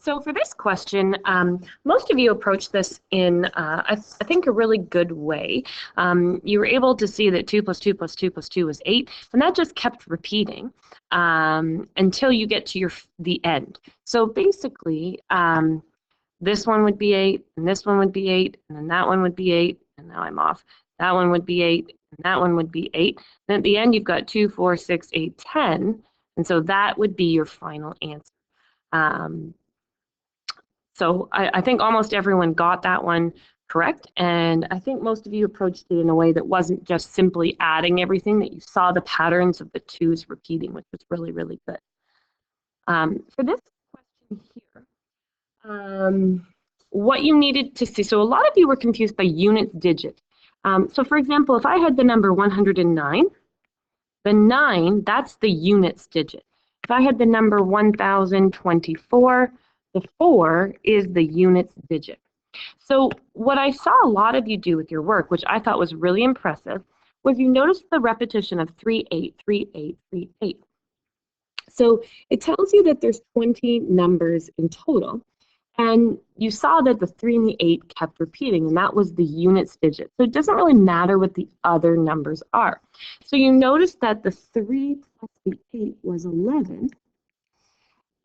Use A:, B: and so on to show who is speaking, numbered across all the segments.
A: So for this question, most of you approached this in, I think, a really good way. You were able to see that 2 plus 2 plus 2 plus 2 was 8, and that just kept repeating until you get to the end. So basically, this one would be 8, and this one would be 8, and then that one would be 8, and now I'm off. That one would be 8, and that one would be 8. Then at the end, you've got 2, 4, 6, 8, 10, and so that would be your final answer. So I think almost everyone got that one correct, and I think most of you approached it in a way that wasn't just simply adding everything, that you saw the patterns of the twos repeating, which was really, really good. For this question here, what you needed to see, so a lot of you were confused by units, digits. So for example, if I had the number 109, the 9, that's the units digit. If I had the number 1024, the 4 is the units digit. So what I saw a lot of you do with your work, which I thought was really impressive, was you noticed the repetition of 3, 8, 3, 8, 3, 8. So it tells you that there's 20 numbers in total. And you saw that the 3 and the 8 kept repeating, and that was the units digit. So it doesn't really matter what the other numbers are. So you notice that the 3 plus the 8 was 11.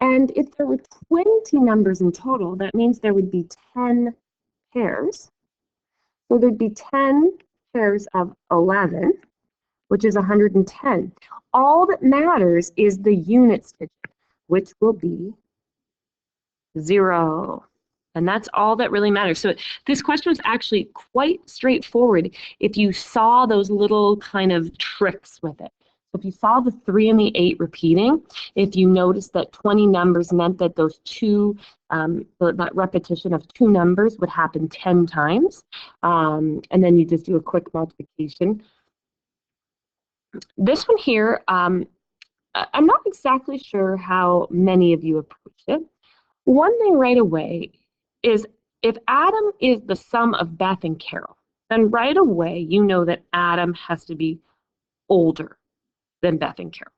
A: And if there were 20 numbers in total, that means there would be 10 pairs. So there'd be 10 pairs of 11, which is 110. All that matters is the units digit, which will be 0. And that's all that really matters. So this question was actually quite straightforward if you saw those little kind of tricks with it. So if you saw the 3 and the 8 repeating, if you noticed that 20 numbers meant that those two, that repetition of 2 numbers would happen 10 times, and then you just do a quick multiplication. This one here, I'm not exactly sure how many of you approached it. One thing right away is if Adam is the sum of Beth and Carol, then right away you know that Adam has to be older than Beth and Carol.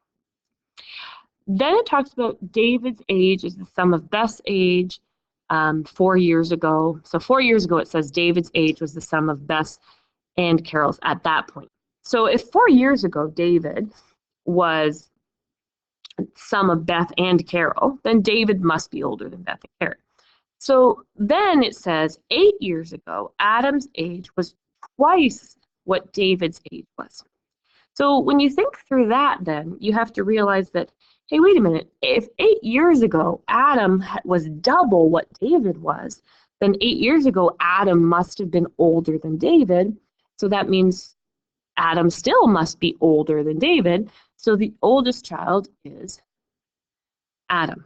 A: Then it talks about David's age is the sum of Beth's age 4 years ago. So 4 years ago it says David's age was the sum of Beth's and Carol's at that point. So if 4 years ago David was sum of Beth and Carol, then David must be older than Beth and Carol. So then it says 8 years ago, Adam's age was twice what David's age was. So when you think through that, then you have to realize that, hey, wait a minute, if 8 years ago Adam was double what David was, then 8 years ago Adam must have been older than David. So that means Adam still must be older than David. So the oldest child is Adam.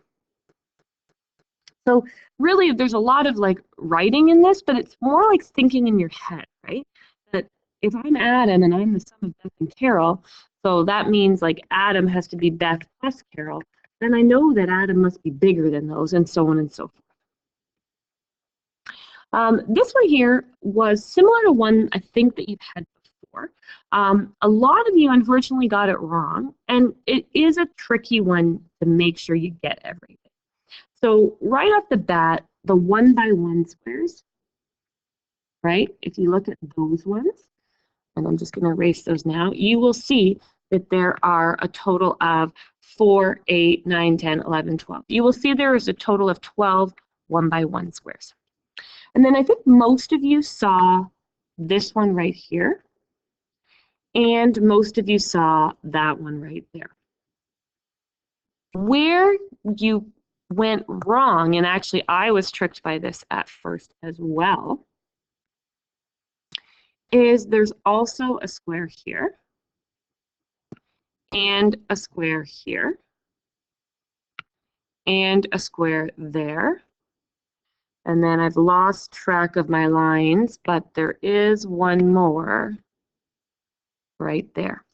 A: So really, there's a lot of like writing in this, but it's more like thinking in your head, right? That if I'm Adam and I'm the sum of Beth and Carol, so that means like Adam has to be Beth plus Carol, then I know that Adam must be bigger than those, and so on and so forth. This one here was similar to one I think that you've had before. A lot of you unfortunately got it wrong, and it is a tricky one to make sure you get everything. So right off the bat, the 1 by 1 squares, right? If you look at those ones, and I'm just going to erase those now, you will see that there are a total of 4, 8, 9, 10, 11, 12. You will see there is a total of 12 1 by 1 squares. And then I think most of you saw this one right here, and most of you saw that one right there. Where you went wrong, and actually I was tricked by this at first as well, is there's also a square here and a square here and a square there. And then I've lost track of my lines, but there is one more right there.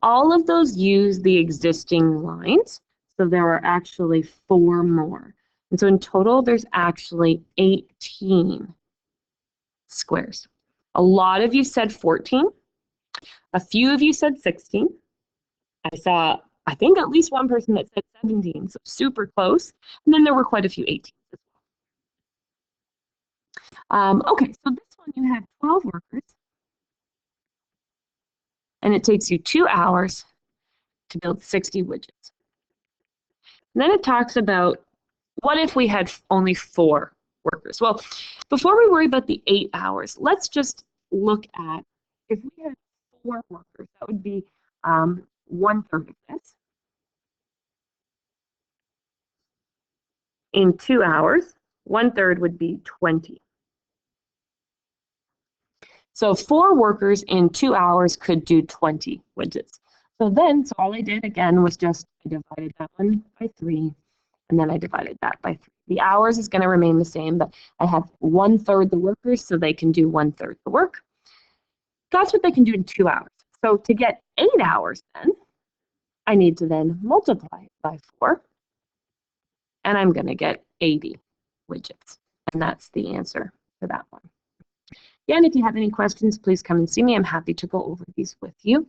A: All of those use the existing lines, so there are actually 4 more. And so in total, there's actually 18 squares. A lot of you said 14. A few of you said 16. I saw, I think, at least one person that said 17, so super close. And then there were quite a few 18s as Okay, so this one you have 12 workers, and it takes you 2 hours to build 60 widgets. And then it talks about what if we had only 4 workers? Well, before we worry about the 8 hours, let's just look at if we had 4 workers, that would be 1/3 of this. In 2 hours, 1/3 would be 20. So 4 workers in 2 hours could do 20 widgets. So all I did again was just I divided that one by 3, and then I divided that by 3. The hours is going to remain the same, but I have 1/3 the workers, so they can do 1/3 the work. That's what they can do in 2 hours. So to get 8 hours then, I need to then multiply it by 4, and I'm going to get 80 widgets. And that's the answer for that one. Again, if you have any questions, please come and see me. I'm happy to go over these with you.